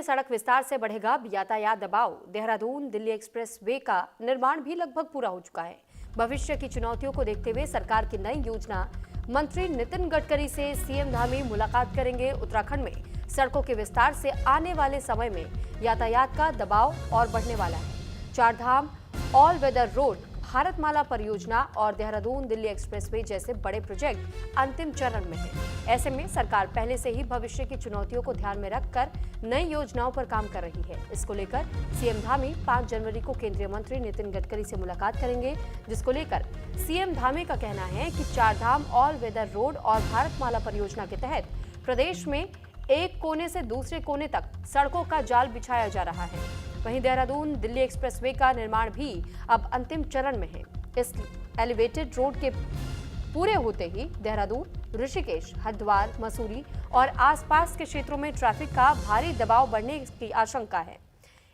सड़क विस्तार से बढ़ेगा यातायात दबाव। देहरादून दिल्ली एक्सप्रेस वे का निर्माण भी लगभग पूरा हो चुका है। भविष्य की चुनौतियों को देखते हुए सरकार की नई योजना। मंत्री नितिन गडकरी से सीएम धामी मुलाकात करेंगे। उत्तराखंड में सड़कों के विस्तार से आने वाले समय में यातायात का दबाव और बढ़ने वाला है। Chardham all weather road, Bharatmala परियोजना और देहरादून दिल्ली एक्सप्रेसवे जैसे बड़े प्रोजेक्ट अंतिम चरण में हैं। ऐसे में सरकार पहले से ही भविष्य की चुनौतियों को ध्यान में रखकर नई योजनाओं पर काम कर रही है। इसको लेकर सीएम धामी 5 जनवरी को केंद्रीय मंत्री नितिन गडकरी से मुलाकात करेंगे, जिसको लेकर सीएम धामी का कहना है कि चारधाम ऑल वेदर रोड और भारतमाला परियोजना के तहत प्रदेश में एक कोने से दूसरे कोने तक सड़कों का जाल बिछाया जा रहा है। वहीं देहरादून दिल्ली एक्सप्रेसवे का निर्माण भी अब अंतिम चरण में है। इस एलिवेटेड रोड के पूरे होते ही देहरादून, ऋषिकेश, हरिद्वार, मसूरी और आसपास के क्षेत्रों में ट्रैफिक का भारी दबाव बढ़ने की आशंका है।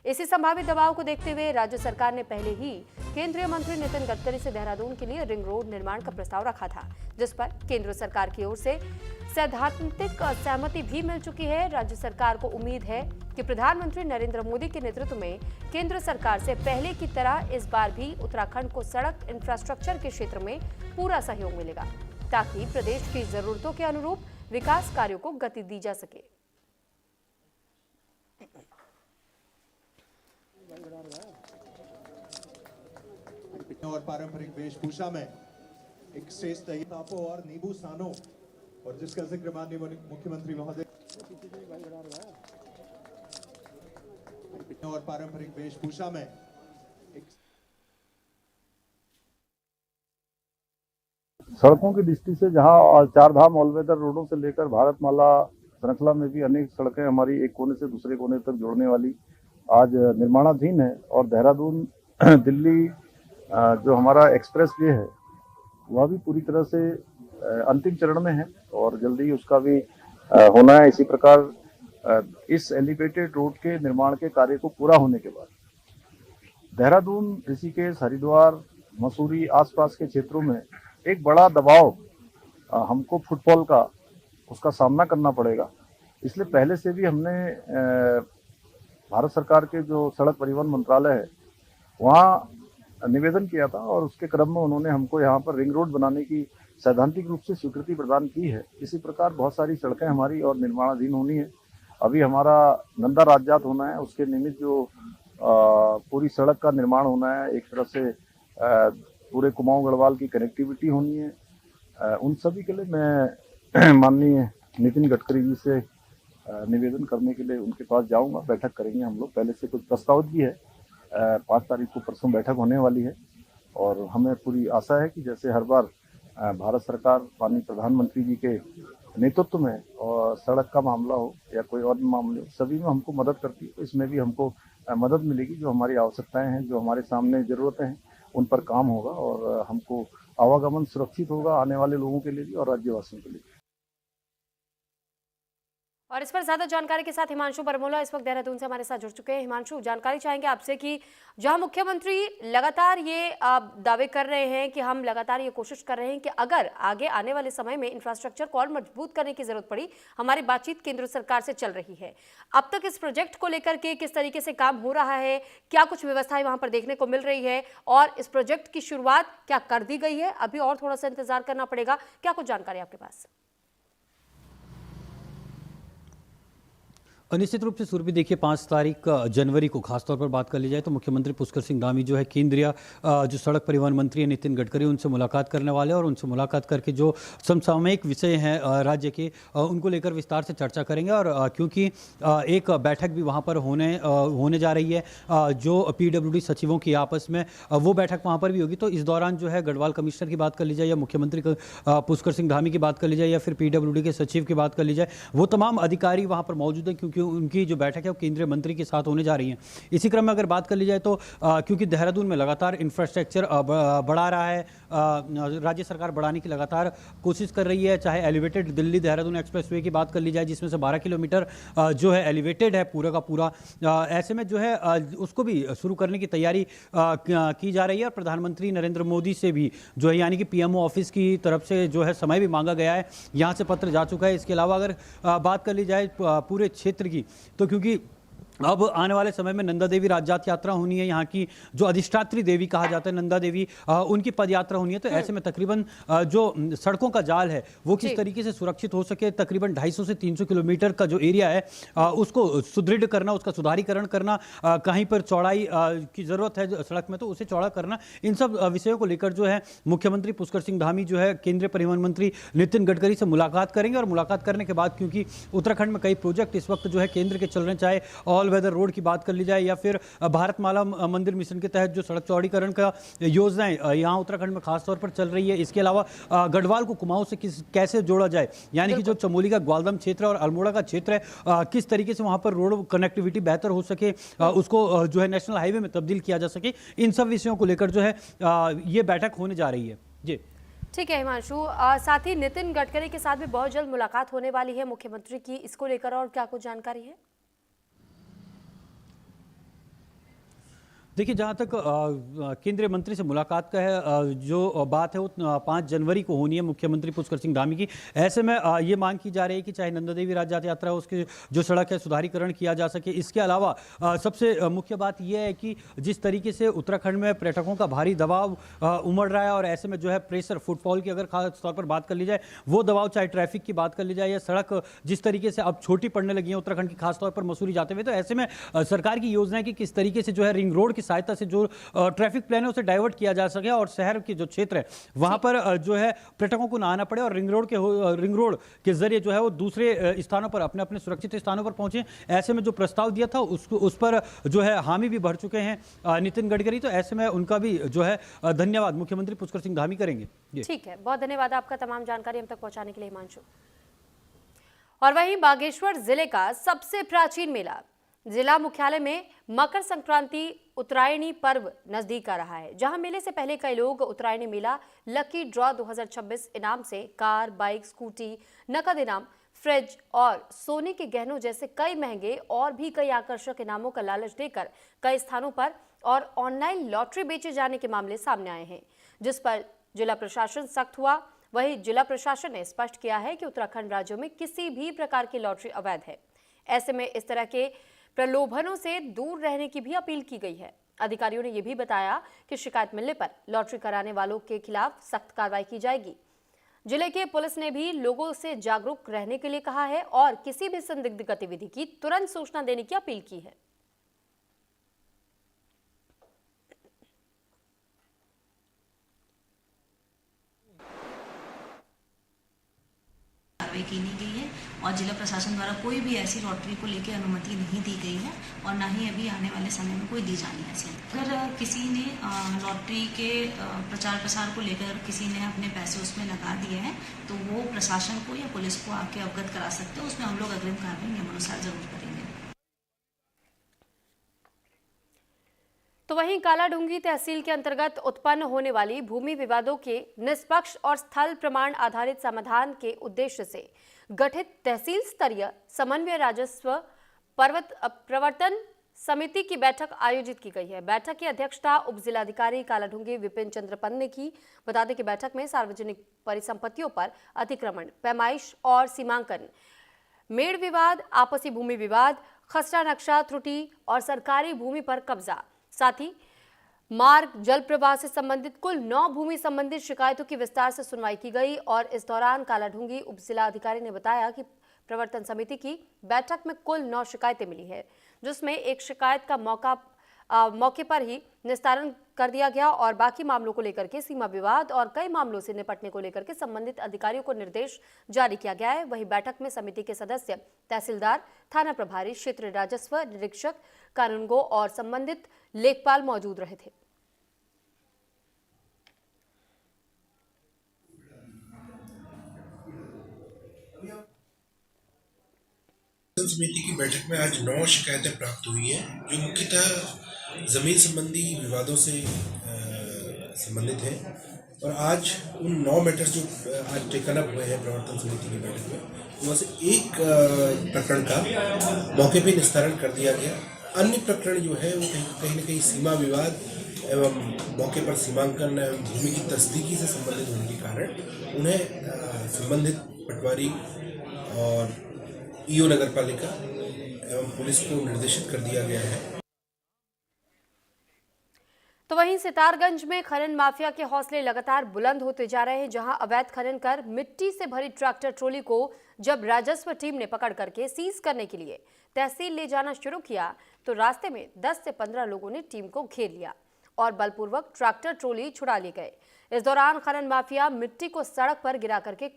इसी संभावित दबाव को देखते हुए राज्य सरकार ने पहले ही केंद्रीय मंत्री नितिन गडकरी से देहरादून के लिए रिंग रोड निर्माण का प्रस्ताव रखा था, जिस पर केंद्र सरकार की ओर से सैद्धांतिक सहमति भी मिल चुकी है। राज्य सरकार को उम्मीद है कि प्रधानमंत्री नरेंद्र मोदी के नेतृत्व में केंद्र सरकार से पहले की तरह इस बार भी उत्तराखंड को सड़क इंफ्रास्ट्रक्चर के क्षेत्र में पूरा सहयोग मिलेगा, ताकि प्रदेश की जरूरतों के अनुरूप विकास कार्यों को गति दी जा सके। और पारंपरिक वेशभूषा में एक श्रेष्ठ तापो और नींबू सानो, और जिसका जिक्र माननीय मुख्यमंत्री महोदय और पारंपरिक वेशभूषा में एक सड़कों की दृष्टि से जहां चारधाम ऑल वेदर रोडों से लेकर भारतमाला श्रृंखला में भी अनेक सड़कें हमारी एक कोने से दूसरे कोने तक जोड़ने वाली आज निर्माणाधीन है। और देहरादून दिल्ली जो हमारा एक्सप्रेस वे है वह भी पूरी तरह से अंतिम चरण में है और जल्दी उसका भी होना है। इसी प्रकार इस एलिवेटेड रोड के निर्माण के कार्य को पूरा होने के बाद देहरादून, ऋषिकेश, हरिद्वार, मसूरी आसपास के क्षेत्रों में एक बड़ा दबाव हमको फुटफॉल का उसका सामना करना पड़ेगा। इसलिए पहले से भी हमने भारत सरकार के जो सड़क परिवहन मंत्रालय है वहाँ निवेदन किया था और उसके क्रम में उन्होंने हमको यहाँ पर रिंग रोड बनाने की सैद्धांतिक रूप से स्वीकृति प्रदान की है। इसी प्रकार बहुत सारी सड़कें हमारी और निर्माणाधीन होनी है। अभी हमारा नंदा राजजात होना है, उसके निमित्त जो पूरी सड़क का निर्माण होना है, एक तरफ से पूरे कुमाऊं गढ़वाल की कनेक्टिविटी होनी है। उन सभी के लिए मैं माननीय नितिन गडकरी जी से निवेदन करने के लिए उनके पास जाऊंगा। बैठक करेंगे हम लोग, पहले से कुछ प्रस्तावित भी है। 5 तारीख को परसों बैठक होने वाली है और हमें पूरी आशा है कि जैसे हर बार भारत सरकार माननीय प्रधानमंत्री जी के नेतृत्व में और सड़क का मामला हो या कोई और मामले सभी में हमको मदद करती है, तो इसमें भी हमको मदद मिलेगी। जो हमारी आवश्यकताएं हैं, जो हमारे सामने ज़रूरतें हैं, उन पर काम होगा और हमको आवागमन सुरक्षित होगा आने वाले लोगों के लिए भी और राज्यवासियों के लिए। और इस पर ज्यादा जानकारी के साथ हिमांशु बरमोला इस वक्त देहरादून से हमारे साथ जुड़ चुके हैं। हिमांशु, जानकारी चाहेंगे आपसे कि जहां मुख्यमंत्री लगातार ये दावे कर रहे हैं कि हम लगातार ये कोशिश कर रहे हैं कि अगर आगे आने वाले समय में इंफ्रास्ट्रक्चर को और मजबूत करने की जरूरत पड़ी, हमारी बातचीत केंद्र सरकार से चल रही है। अब तक इस प्रोजेक्ट को लेकर के किस तरीके से काम हो रहा है, क्या कुछ व्यवस्थाएं वहां पर देखने को मिल रही है और इस प्रोजेक्ट की शुरुआत क्या कर दी गई है, अभी और थोड़ा सा इंतजार करना पड़ेगा, क्या कुछ जानकारी आपके पास? निश्चित रूप से सुरभि, देखिए 5 तारीख जनवरी को खासतौर पर बात कर ली जाए तो मुख्यमंत्री पुष्कर सिंह धामी जो है केंद्रीय जो सड़क परिवहन मंत्री है नितिन गडकरी, उनसे मुलाकात करने वाले हैं और उनसे मुलाकात करके जो समसामयिक विषय हैं राज्य के उनको लेकर विस्तार से चर्चा करेंगे। और क्योंकि एक बैठक भी वहाँ पर होने जा रही है जो PWD सचिवों की आपस में, वो बैठक वहाँ पर भी होगी। तो इस दौरान जो है गढ़वाल कमिश्नर की बात कर ली जाए या मुख्यमंत्री पुष्कर सिंह धामी की बात कर ली जाए या फिर PWD के सचिव की बात कर ली जाए, वो तमाम अधिकारी वहाँ पर मौजूद हैं क्योंकि उनकी जो बैठक है वो केंद्रीय मंत्री के साथ होने जा रही है। इसी क्रम में अगर बात कर ली जाए तो क्योंकि देहरादून में लगातार इंफ्रास्ट्रक्चर बढ़ा रहा है, राज्य सरकार बढ़ाने की लगातार कोशिश कर रही है। चाहे एलिवेटेड दिल्ली देहरादून एक्सप्रेसवे की बात कर ली जाए जिसमें से 12 किलोमीटर जो है एलिवेटेड है पूरा का पूरा, ऐसे में जो है उसको भी शुरू करने की तैयारी की जा रही है। और प्रधानमंत्री नरेंद्र मोदी से भी जो है यानी कि PMO ऑफिस की तरफ से जो है समय भी मांगा गया है, यहाँ से पत्र जा चुका है। इसके अलावा अगर बात कर ली जाए पूरे क्षेत्र की, तो क्योंकि अब आने वाले समय में नंदा देवी राज्यात यात्रा होनी है, यहाँ की जो अधिष्ठात्री देवी कहा जाता है नंदा देवी, उनकी पद यात्रा होनी है। तो ऐसे में तकरीबन जो सड़कों का जाल है वो किस तरीके से सुरक्षित हो सके, तकरीबन 250 से 300 किलोमीटर का जो एरिया है उसको सुदृढ़ करना, उसका सुधारीकरण करना, कहीं पर चौड़ाई की जरूरत है सड़क में तो उसे चौड़ा करना, इन सब विषयों को लेकर जो है मुख्यमंत्री पुष्कर सिंह धामी जो है केंद्रीय परिवहन मंत्री नितिन गडकरी से मुलाकात करेंगे। और मुलाकात करने के बाद, क्योंकि उत्तराखंड में कई प्रोजेक्ट इस वक्त जो है केंद्र के चल रहे हैं, चाहे ऑल वेदर रोड की बात कर ली जाए या फिर भारतमाला मंदिर मिशन के तहत जो सड़क चौड़ीकरण का योजनाएं यहाँ उत्तराखंड में खास तौर पर चल रही है, इसके अलावा गढ़वाल को कुमाऊं से कैसे जोड़ा जाए, यानी कि जो चमोली का ग्वालदम क्षेत्र और अल्मोड़ा का क्षेत्र है किस तरीके से वहां पर रोड कनेक्टिविटी बेहतर हो सके, उसको जो है नेशनल हाईवे में तब्दील किया जा सके, इन सब विषयों को लेकर जो है ये बैठक होने जा रही है। जी ठीक है हिमांशु, साथ ही नितिन गडकरी के साथ भी बहुत जल्द मुलाकात होने वाली है मुख्यमंत्री की, इसको लेकर और क्या कुछ जानकारी है? देखिए, जहाँ तक केंद्रीय मंत्री से मुलाकात का है, जो बात है वो 5 जनवरी को होनी है मुख्यमंत्री पुष्कर सिंह धामी की। ऐसे में ये मांग की जा रही है कि चाहे नंदा देवी राज्यात यात्रा उसके जो सड़क है सुधारीकरण किया जा सके। इसके अलावा सबसे मुख्य बात यह है कि जिस तरीके से उत्तराखंड में पर्यटकों का भारी दबाव उमड़ रहा है और ऐसे में जो है प्रेशर फुटफॉल की अगर खास तौर पर बात कर ली जाए, वो दबाव चाहे ट्रैफिक की बात कर ली जाए या सड़क जिस तरीके से अब छोटी पड़ने लगी है उत्तराखंड की, खासतौर पर मसूरी जाते हुए, तो ऐसे में सरकार की योजना है कि किस तरीके से जो है रिंग रोड सहायता से जो ट्रैफिक प्लान है उसे डाइवर्ट किया जा सके और शहर के जो क्षेत्र है वहां पर जो है पर्यटकों को ना आना पड़े और रिंग रोड के जरिए जो है वो दूसरे स्थानों पर अपने अपने सुरक्षित स्थानों पर पहुंचे। ऐसे में जो प्रस्ताव दिया था उस पर जो है हामी भी भर चुके हैं नितिन गडकरी, तो ऐसे में उनका भी जो है धन्यवाद मुख्यमंत्री पुष्कर सिंह धामी करेंगे। ठीक है, बहुत धन्यवाद आपका तमाम जानकारी हम तक पहुंचाने के लिए हिमांशु। और वहीं बागेश्वर जिले का सबसे प्राचीन मेला जिला मुख्यालय में मकर संक्रांति उत्तरायणी पर्व नजदीक आ रहा है, जहां मेले से पहले कई लोग उत्तरायणी मेला लकी ड्रॉ 2026 इनाम से कार, बाइक, स्कूटी, नकद इनाम, फ्रिज और सोने के गहनों जैसे कई महंगे और भी कई आकर्षक इनामों का लालच देकर कई स्थानों पर और ऑनलाइन लॉटरी बेचे जाने के मामले सामने आए हैं, जिस पर जिला प्रशासन सख्त हुआ। वहीं जिला प्रशासन ने स्पष्ट किया है कि उत्तराखंड राज्य में किसी भी प्रकार की लॉटरी अवैध है। ऐसे में इस तरह के प्रलोभनों से दूर रहने की भी अपील की गई है। अधिकारियों ने यह भी बताया कि शिकायत मिलने पर लॉटरी कराने वालों के खिलाफ सख्त कार्रवाई की जाएगी। जिले के पुलिस ने भी लोगों से जागरूक रहने के लिए कहा है और किसी भी संदिग्ध गतिविधि की तुरंत सूचना देने की अपील की है। की नहीं गई है और जिला प्रशासन द्वारा कोई भी ऐसी लॉटरी को लेकर अनुमति नहीं दी गई है और ना ही अभी आने वाले समय में कोई दी जानी है ऐसी। अगर किसी ने लॉटरी के प्रचार प्रसार को लेकर किसी ने अपने पैसे उसमें लगा दिए हैं तो वो प्रशासन को या पुलिस को आके अवगत करा सकते हैं, उसमें हम लोग अग्रिम कार्रवाई नियमानुसार जरूर करेंगे। तो वहीं कालाडूंगी तहसील के अंतर्गत उत्पन्न होने वाली भूमि विवादों के निष्पक्ष और स्थल प्रमाण आधारित समाधान के उद्देश्य से गठित तहसील स्तरीय समन्वय राजस्व प्रवर्तन समिति की बैठक आयोजित की गई है। बैठक की अध्यक्षता उप जिलाधिकारी कालाडूंगी विपिन चंद्र पंत ने की। बता दें कि बैठक में सार्वजनिक परिसंपत्तियों पर अतिक्रमण, पैमाइश और सीमांकन, मेड़ विवाद, आपसी भूमि विवाद, खसरा नक्शा त्रुटि और सरकारी भूमि पर कब्जा, साथ ही मार्ग, जल प्रवाह से संबंधित कुल 9 भूमि संबंधित शिकायतों की विस्तार से सुनवाई की गई। और इस दौरान कालाडूंगी उप जिला अधिकारी ने बताया कि प्रवर्तन समिति की बैठक में कुल 9 शिकायतें मिली है, जिसमें एक शिकायत का मौके पर ही निस्तारण कर दिया गया और बाकी मामलों को लेकर के सीमा विवाद और कई मामलों से निपटने को लेकर के संबंधित अधिकारियों को निर्देश जारी किया गया है। वहीं बैठक में समिति के सदस्य, तहसीलदार, थाना प्रभारी, क्षेत्रीय राजस्व निरीक्षक, कानूनगो और संबंधित लेखपाल मौजूद रहे थे। समिति की बैठक में आज 9 शिकायतें प्राप्त हुई हैं, जो मुख्यतः जमीन संबंधी विवादों से संबंधित हैं। और आज उन 9 मैटर्स जो आज टेकन अप हुए हैं प्रवर्तन समिति की बैठक में, वहाँ से एक प्रकरण का मौके पे निस्तारण कर दिया गया। अन्य प्रकरण जो है वो कहीं न कहीं सीमा विवाद एवं मौके पर सीमांकन एवं भूमि की तस्दीकी से संबंधित होने के कारण उन्हें संबंधित पटवारी और ईओ नगर पालिका एवं पुलिस को निर्देशित कर दिया गया है। तो वहीं सितारगंज में खनन माफिया के हौसले लगातार बुलंद होते जा रहे हैं, जहां अवैध खनन कर मिट्टी से भरी ट्रैक्टर ट्रॉली को जब राजस्व टीम ने पकड़ करके सीज करने के लिए तहसील ले जाना शुरू किया तो रास्ते में 10 से 15 लोगों ने टीम को घेर लिया और बलपूर्वक ट्रैक्टर ट्रॉली छुड़ा ले गए। इस दौरान खनन माफिया मिट्टी को सड़क पर गिरा करके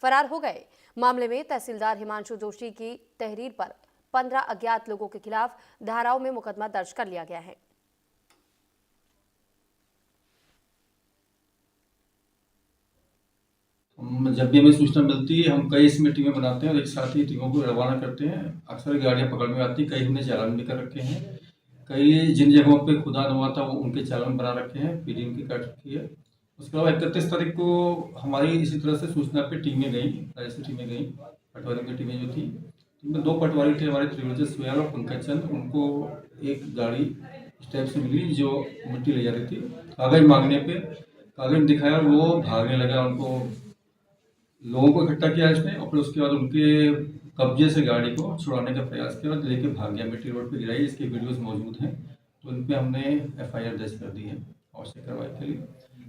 फरार हो गए। मामले में तहसीलदार हिमांशु जोशी की तहरीर पर 15 अज्ञात लोगों के खिलाफ धाराओं में मुकदमा दर्ज कर लिया गया है। जब भी हमें सूचना मिलती है हम कई इसमें टीमें बनाते हैं और एक साथ ही टीमों को रवाना करते हैं। अक्सर गाड़ियां पकड़ में आती, कई हमने चालान भी कर रखे हैं, कई जिन जगहों पे खुदा नुमा था वो उनके चालान बना रखे हैं, पीडी उनकी कट रखी है। उसके अलावा 31 तारीख को हमारी इसी तरह से सूचना पे टीमें गई, ऐसी टीमें गई, पटवारी की टीमें जो थी, जिनमें 2 पटवारी थे हमारे त्रिवजय सुयाल और पंकज चंद। उनको एक गाड़ी इस टाइप से मिली जो मिट्टी ले जा रही थी। कागज मांगने पे कागज दिखाया, वो भागने लगा, उनको लोगों को इकट्ठा किया इसने और फिर उसके बाद उनके कब्जे से गाड़ी को छुड़ाने का प्रयास किया और लेके भाग गया, मिट्टी रोड पे गिराई। इसके वीडियोस मौजूद हैं, तो इन पे हमने FIR दर्ज कर दी है आवश्यक कार्रवाई के लिए।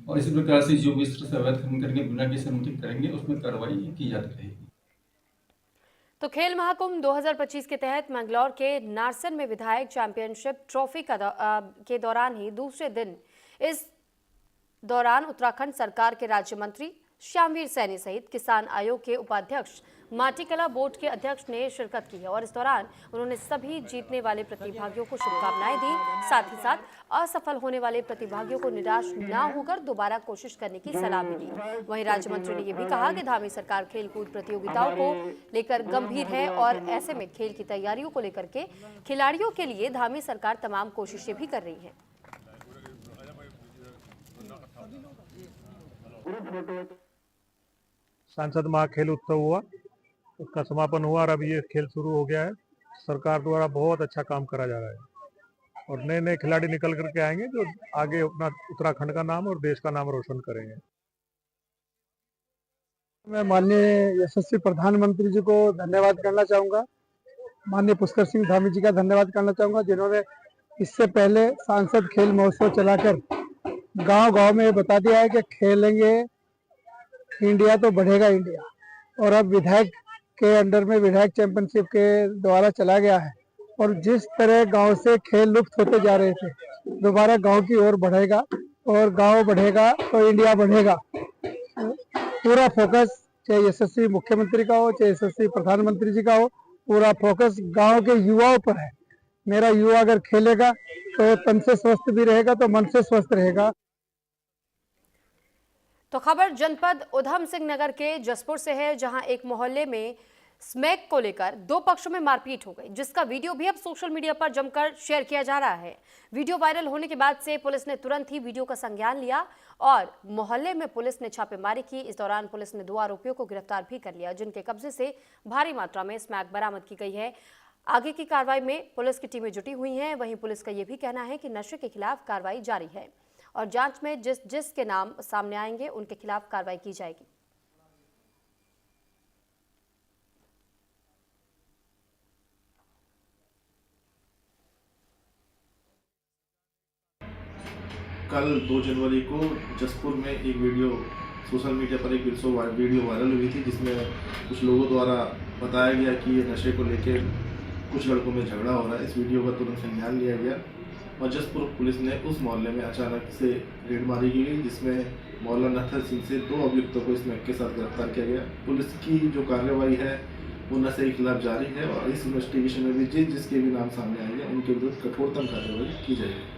और इसी प्रकार से जो भी इस तरह से अवैध खनन करके बिना किसी अनुमति करेंगे उसमें कार्रवाई की जाती रहेगी। तो खेल महाकुंभ 2025 के तहत मंगलौर के नारसन में विधायक चैंपियनशिप ट्रॉफी के दौरान ही दूसरे दिन इस दौरान उत्तराखंड सरकार के राज्य मंत्री श्यामवीर सैनी सहित किसान आयोग के उपाध्यक्ष माटीकला बोर्ड के अध्यक्ष ने शिरकत की है और इस दौरान उन्होंने सभी जीतने वाले प्रतिभागियों को शुभकामनाएं दी। साथ ही साथ असफल होने वाले प्रतिभागियों को निराश न होकर दोबारा कोशिश करने की सलाह भी दी। वहीं राज्य मंत्री ने यह भी कहा कि धामी सरकार खेलकूद प्रतियोगिताओं को लेकर गंभीर है और ऐसे में खेल की तैयारियों को लेकर के खिलाड़ियों के लिए धामी सरकार तमाम कोशिशें भी कर रही है। सांसद महाखेल उत्सव हुआ, उसका समापन हुआ और अब ये खेल शुरू हो गया है। सरकार द्वारा बहुत अच्छा काम करा जा रहा है और नए नए खिलाड़ी निकल करके आएंगे जो आगे अपना उत्तराखंड का नाम और देश का नाम रोशन करेंगे। मैं माननीय यशस्वी प्रधानमंत्री जी को धन्यवाद करना चाहूँगा, माननीय पुष्कर सिंह धामी जी का धन्यवाद करना चाहूँगा, जिन्होंने इससे पहले सांसद खेल महोत्सव चलाकर गांव-गांव में बता दिया है कि खेलेंगे इंडिया तो बढ़ेगा इंडिया। और अब विधायक के अंडर में विधायक चैंपियनशिप के द्वारा चला गया है और जिस तरह गांव से खेल लुप्त होते जा रहे थे, दोबारा गांव की ओर बढ़ेगा और गांव बढ़ेगा तो इंडिया बढ़ेगा। पूरा फोकस चाहे यशस्वी मुख्यमंत्री का हो, चाहे यशस्वी प्रधानमंत्री जी का हो, पूरा फोकस गांव के युवाओं पर है। मेरा युवा अगर खेलेगा तो तन से स्वस्थ भी रहेगा तो मन से स्वस्थ रहेगा। तो खबर जनपद उधम सिंह नगर के जसपुर से है, जहां एक मोहल्ले में स्मैक को लेकर 2 पक्षों में मारपीट हो गई, जिसका वीडियो भी अब सोशल मीडिया पर जमकर शेयर किया जा रहा है। वीडियो वायरल होने के बाद से पुलिस ने तुरंत ही वीडियो का संज्ञान लिया और मोहल्ले में पुलिस ने छापेमारी की। इस दौरान पुलिस ने 2 आरोपियों को गिरफ्तार भी कर लिया, जिनके कब्जे से भारी मात्रा में स्मैक बरामद की गई है। आगे की कार्रवाई में पुलिस की टीमें जुटी हुई हैं। वहीं पुलिस का यह भी कहना है कि नशे के खिलाफ कार्रवाई जारी है और जांच में जिस के नाम सामने आएंगे उनके खिलाफ कार्रवाई की जाएगी। कल 2 जनवरी को जसपुर में एक वीडियो सोशल मीडिया पर एक वीडियो वायरल हुई थी, जिसमें कुछ लोगों द्वारा बताया गया कि ये नशे को लेकर कुछ लड़कों में झगड़ा हो रहा है। इस वीडियो का तुरंत संज्ञान लिया गया और जसपुर पुलिस ने उस मोहल्ले में अचानक से रेडमारी की गई, जिसमें मोहल्ला नथर सिंह से 2 अभियुक्तों को स्मैक के साथ गिरफ्तार किया गया। पुलिस की जो कार्रवाई है वो नशे के खिलाफ जारी है और इस इन्वेस्टिगेशन में भी जिसके भी नाम सामने आएंगे उनके विरुद्ध कठोरतम कार्रवाई की जाएगी।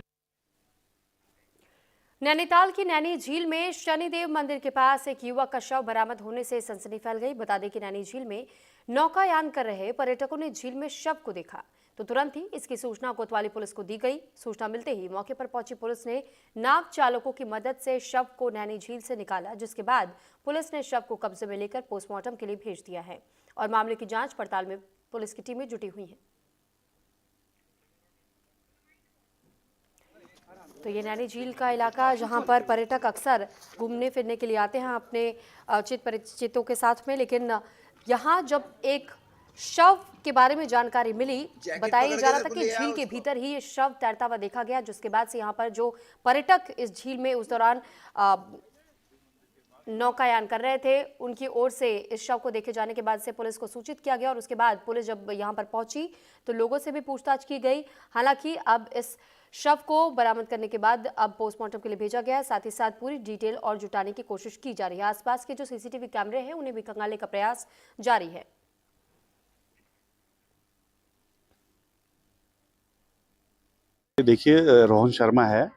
नैनीताल की नैनी झील में शनिदेव मंदिर के पास एक युवक का शव बरामद होने से सनसनी फैल गई। बता दें कि नैनी झील में नौकायान कर रहे पर्यटकों ने झील में शव को देखा तो तुरंत ही इसकी सूचना कोतवाली पुलिस को दी गई। सूचना मिलते ही मौके पर पहुंची पुलिस ने नाव चालकों की मदद से शव को नैनी झील से निकाला, जिसके बाद पुलिस ने शव को कब्जे में लेकर पोस्टमार्टम के लिए भेज दिया है और मामले की जांच पड़ताल में पुलिस की टीमें जुटी हुई हैं। तो ये नैनी झील का इलाका जहां पर पर्यटक अक्सर घूमने फिरने के लिए आते हैं अपने चित परिचितों के साथ में, लेकिन यहाँ जब एक शव के बारे में जानकारी मिली। बताया जा रहा था कि झील के भीतर ही ये शव तैरता हुआ देखा गया, जिसके बाद से यहाँ पर जो पर्यटक इस झील में उस दौरान नौकायान कर रहे थे, उनकी ओर से इस शव को देखे जाने के बाद से पुलिस को सूचित किया गया और उसके बाद पुलिस जब यहाँ पर पहुंची तो लोगों से भी पूछताछ की गई। हालांकि अब इस शव को बरामद करने के बाद अब पोस्टमार्टम के लिए भेजा गया है। साथ ही साथ पूरी डिटेल और जुटाने की कोशिश की जा रही है। आसपास के जो सीसीटीवी कैमरे हैं उन्हें भी खंगालने का प्रयास जारी है। देखिए, रोहन शर्मा है,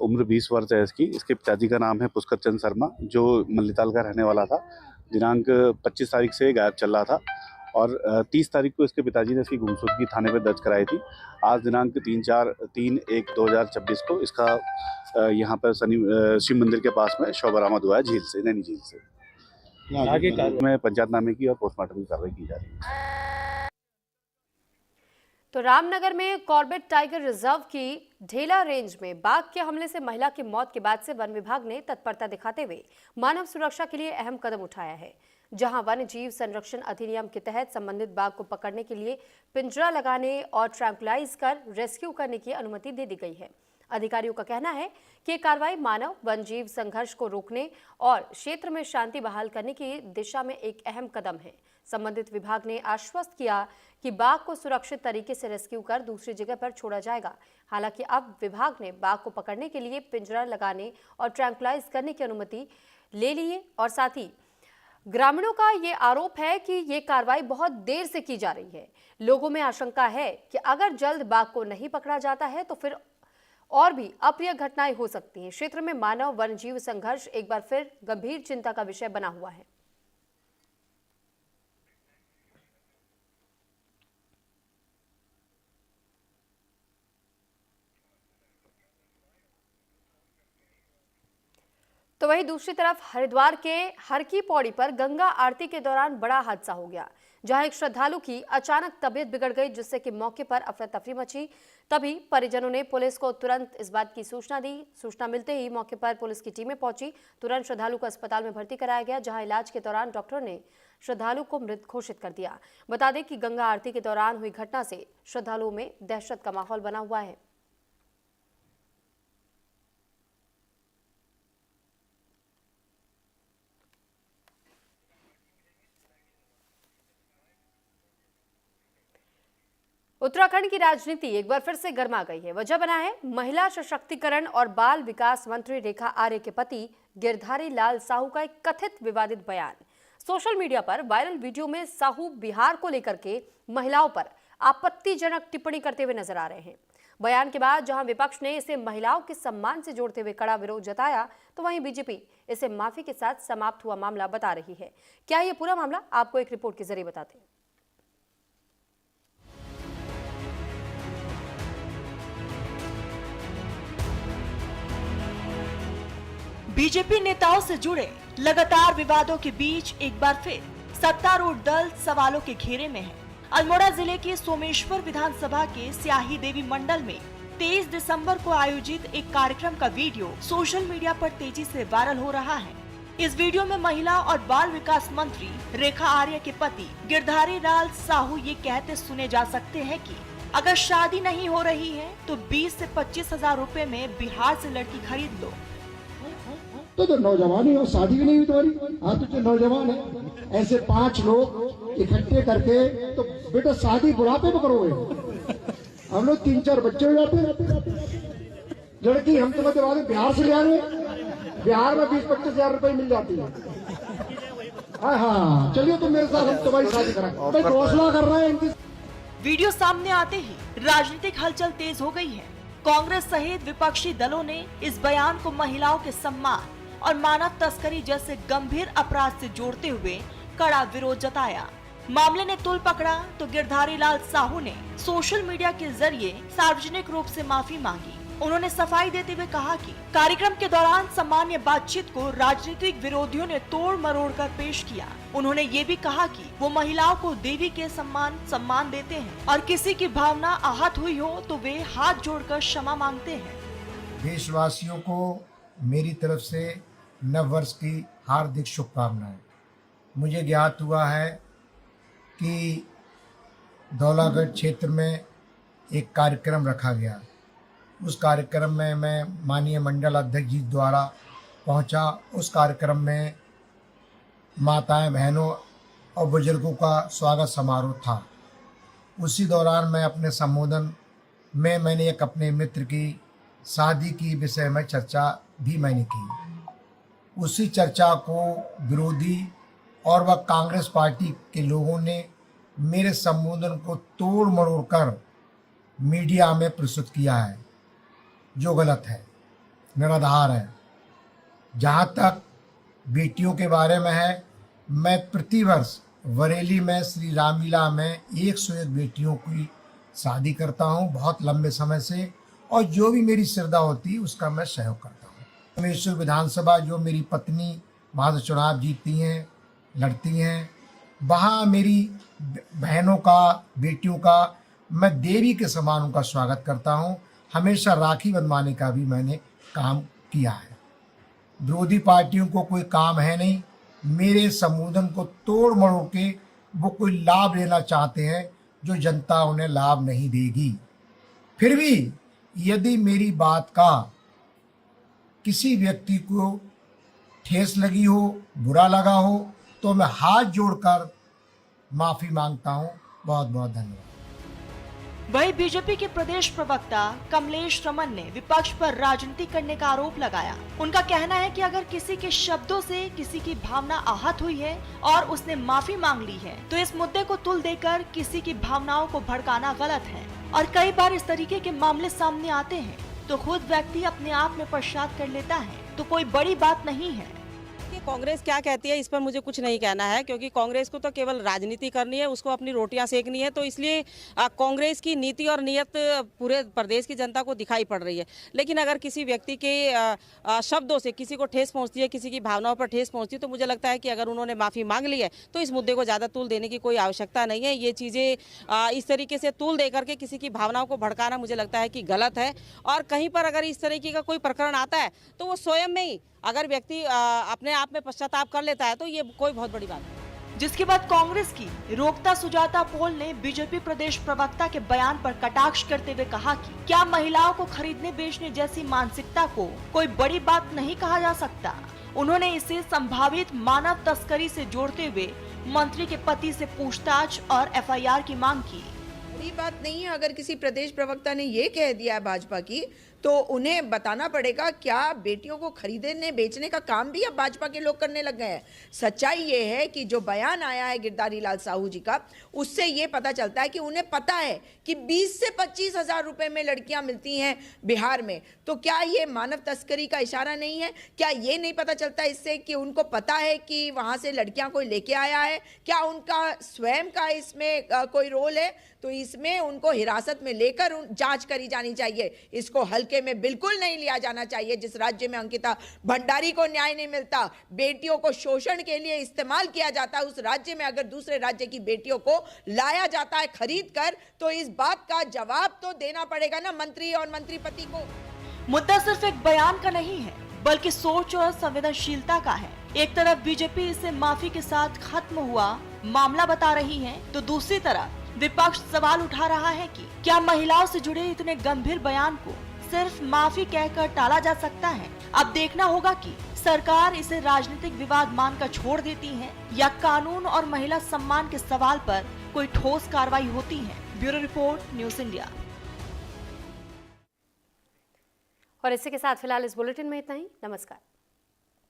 उम्र 20 वर्ष है इसकी। इसके पिताजी का नाम है पुष्कर चंद शर्मा, जो मल्लीताल का रहने वाला था। दिनांक 25 तारीख से गायब चल रहा था और 30 तारीख को इसके पिताजी ने इसकी गुमशुदगी थाने पर दर्ज कराई थी। आज दिनांक 3/1/2026 को इसका यहाँ पर शिव मंदिर के पास में शव बरामद हुआ है झील से, नैनी झील से। आगे में पंचायतनामे की और पोस्टमार्टम की कार्रवाई की जा रही है। तो रामनगर में कॉर्बेट टाइगर रिजर्व की ढेला रेंज में बाघ के हमले से महिला की मौत के बाद से वन विभाग ने तत्परता दिखाते हुए मानव सुरक्षा के लिए अहम कदम उठाया है। जहां वन्य जीव संरक्षण अधिनियम के तहत संबंधित बाघ को पकड़ने के लिए पिंजरा लगाने और ट्रैंकुलाइज कर रेस्क्यू करने की अनुमति दे दी गई है। अधिकारियों का कहना है कि कार्रवाई मानव वन जीव संघर्ष को रोकने और क्षेत्र में शांति बहाल करने की दिशा में एक अहम कदम है। संबंधित विभाग ने आश्वस्त किया कि बाघ को सुरक्षित तरीके से रेस्क्यू कर दूसरी जगह पर छोड़ा जाएगा। हालांकि अब विभाग ने बाघ को पकड़ने के लिए पिंजरा लगाने और ट्रैंकुलाइज करने की अनुमति ले ली है और साथ ही ग्रामीणों का ये आरोप है कि ये कार्रवाई बहुत देर से की जा रही है। लोगों में आशंका है कि अगर जल्द बाघ को नहीं पकड़ा जाता है तो फिर और भी अप्रिय घटनाएं हो सकती हैं। क्षेत्र में मानव वन जीव संघर्ष एक बार फिर गंभीर चिंता का विषय बना हुआ है। तो वहीं दूसरी तरफ हरिद्वार के हर की पौड़ी पर गंगा आरती के दौरान बड़ा हादसा हो गया, जहां एक श्रद्धालु की अचानक तबीयत बिगड़ गई, जिससे कि मौके पर अफरा तफरी मची। तभी परिजनों ने पुलिस को तुरंत इस बात की सूचना दी। सूचना मिलते ही मौके पर पुलिस की टीमें पहुंची। तुरंत श्रद्धालु को अस्पताल में भर्ती कराया गया, जहां इलाज के दौरान डॉक्टर ने श्रद्धालु को मृत घोषित कर दिया। बता दें कि गंगा आरती के दौरान हुई घटना से श्रद्धालुओं में दहशत का माहौल बना हुआ है। उत्तराखंड की राजनीति एक बार फिर से गर्मा गई है। वजह बना है महिला सशक्तिकरण और बाल विकास मंत्री रेखा आर्य के पति गिरधारी लाल साहू का एक कथित विवादित बयान। सोशल मीडिया पर वायरल वीडियो में साहू बिहार को लेकर के महिलाओं पर आपत्तिजनक टिप्पणी करते हुए नजर आ रहे हैं। बयान के बाद जहां विपक्ष ने इसे महिलाओं के सम्मान से जोड़ते हुए कड़ा विरोध जताया, तो वहीं बीजेपी इसे माफी के साथ समाप्त हुआ मामला बता रही है। क्या ये पूरा मामला, आपको एक रिपोर्ट के जरिए बताते हैं। बीजेपी नेताओं से जुड़े लगातार विवादों के बीच एक बार फिर सत्तारूढ़ दल सवालों के घेरे में है। अल्मोड़ा जिले के सोमेश्वर विधानसभा के स्याही देवी मंडल में 23 दिसंबर को आयोजित एक कार्यक्रम का वीडियो सोशल मीडिया पर तेजी से वायरल हो रहा है। इस वीडियो में महिला और बाल विकास मंत्री रेखा आर्य के पति गिरधारी लाल साहू ये कहते सुने जा सकते हैं कि अगर शादी नहीं हो रही है तो 20 से 25 हजार रूपए में बिहार से लड़की खरीद लो। तो नौजवान ही हो, शादी भी नहीं हुई तुम्हारी। हाँ, तो जो नौजवान है, ऐसे 5 लोग इकट्ठे करके तो बेटा शादी बुढ़ापे में करोगे। हम लोग 3-4 बच्चे हो जाते हैं। लड़की हम तो मतलब बिहार से ले आए, बिहार में 20-25 हजार रुपए मिल जाती है। हाँ, चलिए तुम मेरे साथ, हम तुम्हारी शादी कराएंगे। घोषणा कर रहे हैं इनकी। वीडियो सामने आते ही राजनीतिक हलचल तेज हो गई है। कांग्रेस सहित विपक्षी दलों ने इस बयान को महिलाओं के सम्मान और मानव तस्करी जैसे गंभीर अपराध से जोड़ते हुए कड़ा विरोध जताया। मामले ने तूल पकड़ा तो गिरधारी लाल साहू ने सोशल मीडिया के जरिए सार्वजनिक रूप से माफी मांगी। उन्होंने सफाई देते हुए कहा कि कार्यक्रम के दौरान सामान्य बातचीत को राजनीतिक विरोधियों ने तोड़ मरोड़ कर पेश किया। उन्होंने ये भी कहा कि वो महिलाओं को देवी के सम्मान देते हैं और किसी की भावना आहत हुई हो तो वे हाथ जोड़कर क्षमा मांगते हैं। देशवासियों को मेरी तरफ से नव वर्ष की हार्दिक शुभकामनाएं। मुझे ज्ञात हुआ है कि धौलागढ़ क्षेत्र में एक कार्यक्रम रखा गया। उस कार्यक्रम में मैं माननीय मंडल अध्यक्ष जी द्वारा पहुंचा। उस कार्यक्रम में माताएं, बहनों और बुजुर्गों का स्वागत समारोह था। उसी दौरान मैं अपने संबोधन में मैंने एक अपने मित्र की शादी की विषय में चर्चा भी मैंने की। उसी चर्चा को विरोधी और वह कांग्रेस पार्टी के लोगों ने मेरे संबोधन को तोड़ मरोड़ कर मीडिया में प्रस्तुत किया है, जो गलत है, निराधार है। जहाँ तक बेटियों के बारे में है, मैं प्रतिवर्ष बरेली में श्री रामलीला में 101 बेटियों की शादी करता हूँ बहुत लंबे समय से, और जो भी मेरी श्रद्धा होती है उसका मैं सहयोग करता हूँ। रामेश्वर विधानसभा जो मेरी पत्नी वहाँ से चुनाव जीतती हैं, लड़ती हैं, वहाँ मेरी बहनों का, बेटियों का मैं देवी के समान उनका स्वागत करता हूँ। हमेशा राखी बंधवाने का भी मैंने काम किया है। विरोधी पार्टियों को कोई काम है नहीं, मेरे संबोधन को तोड़ मरोड़ के वो कोई लाभ लेना चाहते हैं जो जनता उन्हें लाभ नहीं देगी। फिर भी यदि मेरी बात का किसी व्यक्ति को ठेस लगी हो, बुरा लगा हो, तो मैं हाथ जोड़कर माफी मांगता हूं। बहुत बहुत धन्यवाद। वहीं बीजेपी के प्रदेश प्रवक्ता कमलेश रमन ने विपक्ष पर राजनीति करने का आरोप लगाया। उनका कहना है कि अगर किसी के शब्दों से किसी की भावना आहत हुई है और उसने माफी मांग ली है, तो इस मुद्दे को तुल देकर किसी की भावनाओं को भड़काना गलत है। और कई बार इस तरीके के मामले सामने आते हैं तो खुद व्यक्ति अपने आप में पश्चाताप कर लेता है, तो कोई बड़ी बात नहीं है। कांग्रेस क्या कहती है इस पर मुझे कुछ नहीं कहना है, क्योंकि कांग्रेस को तो केवल राजनीति करनी है, उसको अपनी रोटियां सेकनी है। तो इसलिए कांग्रेस की नीति और नियत पूरे प्रदेश की जनता को दिखाई पड़ रही है। लेकिन अगर किसी व्यक्ति के शब्दों से किसी को ठेस पहुंचती है, किसी की भावनाओं पर ठेस पहुंचती है, तो मुझे लगता है कि अगर उन्होंने माफ़ी मांग ली है तो इस मुद्दे को ज़्यादा तूल देने की कोई आवश्यकता नहीं है। ये चीज़ें इस तरीके से तूल दे करके किसी की भावनाओं को भड़काना मुझे लगता है कि गलत है। और कहीं पर अगर इस तरीके का कोई प्रकरण आता है तो वो स्वयं में ही अगर व्यक्ति अपने आप में पश्चाताप कर लेता है तो ये कोई बहुत बड़ी बात है। जिसके बाद कांग्रेस की रोकता सुजाता पोल ने बीजेपी प्रदेश प्रवक्ता के बयान पर कटाक्ष करते हुए कहा कि क्या महिलाओं को खरीदने बेचने जैसी मानसिकता को कोई बड़ी बात नहीं कहा जा सकता। उन्होंने इसे संभावित मानव तस्करी से जोड़ते हुए मंत्री के पति से पूछताछ और एफआईआर की मांग की। बड़ी बात नहीं है। अगर किसी प्रदेश प्रवक्ता ने ये कह दिया है भाजपा की, तो उन्हें बताना पड़ेगा क्या बेटियों को खरीदने बेचने का काम भी अब भाजपा के लोग करने लग गए हैं। सच्चाई ये है कि जो बयान आया है गिरधारी लाल साहू जी का, उससे ये पता चलता है कि उन्हें पता है कि 20 से 25 हजार रुपए में लड़कियां मिलती हैं बिहार में। तो क्या ये मानव तस्करी का इशारा नहीं है? क्या ये नहीं पता चलता इससे कि उनको पता है कि वहां से लड़कियां कोई लेके आया है? क्या उनका स्वयं का इसमें कोई रोल है? तो इसमें उनको हिरासत में लेकर जांच करी जानी चाहिए। इसको हल्के में बिल्कुल नहीं लिया जाना चाहिए। जिस राज्य में अंकिता भंडारी को न्याय नहीं मिलता, बेटियों को शोषण के लिए इस्तेमाल किया जाता है, उस राज्य में अगर दूसरे राज्य की बेटियों को लाया जाता है खरीद कर, तो इस बात का जवाब तो देना पड़ेगा ना मंत्री और मंत्री पति को। मुद्दा सिर्फ एक बयान का नहीं है, बल्कि सोच और संवेदनशीलता का है। एक तरफ बीजेपी इसे माफी के साथ खत्म हुआ मामला बता रही है, तो दूसरी तरफ विपक्ष सवाल उठा रहा है कि क्या महिलाओं से जुड़े इतने गंभीर बयान को सिर्फ माफी कहकर टाला जा सकता है। अब देखना होगा कि सरकार इसे राजनीतिक विवाद मानकर छोड़ देती है या कानून और महिला सम्मान के सवाल पर कोई ठोस कार्रवाई होती है। Bureau report, news India. और इसी के साथ फिलहाल इस बुलेटिन में इतना ही। नमस्कार।